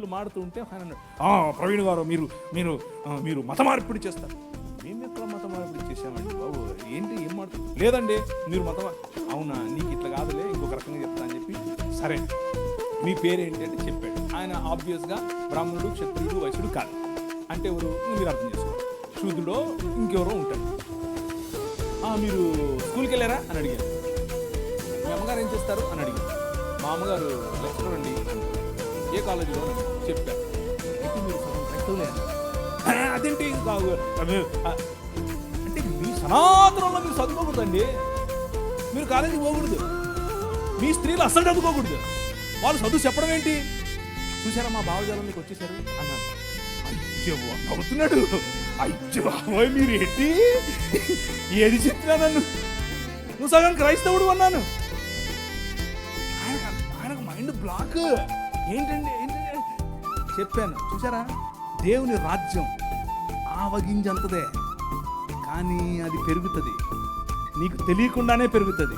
దిక్కులు మారుతూ ఉంటే ఆయన అన్నాడు, ప్రవీణ్ గారు మీరు మీరు మీరు మత మార్పిడి చేస్తారు. మేము ఎక్కడ మత మార్పిడి చేసామండి బాబు, ఏంటి ఏం మాట్లాడు? లేదండి మీరు అవునా, నీకు ఇట్లా కాదులే, ఇంకొక రకంగా చెప్తా అని చెప్పి, సరే మీ పేరేంటి అంటే చెప్పాడు. ఆయన ఆబ్వియస్గా బ్రాహ్మణుడు, క్షత్రియుడు, వైశ్యుడు కాదు. అంటే ఎవరు మీరు అర్థం చేసుకోండి, శూద్రుడో ఇంకెవరో ఉంటాడు. మీరు స్కూల్కి వెళ్ళారా అని అడిగాను. మీ అమ్మగారు ఏం చేస్తారు అని అడిగాను. మా అమ్మగారు లెక్చరర్ అండి. ఏ కాలేజీలో చెప్పారు. అయితే మీరు అదేంటి అంటే మీ సనాతనంలో మీరు చదువుకోకూడదండి, మీరు కాలేజీకి పోకూడదు, మీ స్త్రీలు అస్సలు చదువుకోకూడదు, వాళ్ళు చదువు చెప్పడం ఏంటి? చూసారా మా భావజాలం మీకు వచ్చేసారు అన్నాను. అయ్యో నవ్వుతున్నాడు. అయ్యో మీరు ఏంటి ఏది చెప్పినా నన్ను, నువ్వు సగం క్రైస్తవుడు అన్నాను. ఆయనకు మైండ్ బ్లాక్. ఏంటండి చెప్పాను. చూసారా, దేవుని రాజ్యం ఆవగింజంతదే, కానీ అది పెరుగుతుంది, నీకు తెలియకుండానే పెరుగుతుంది.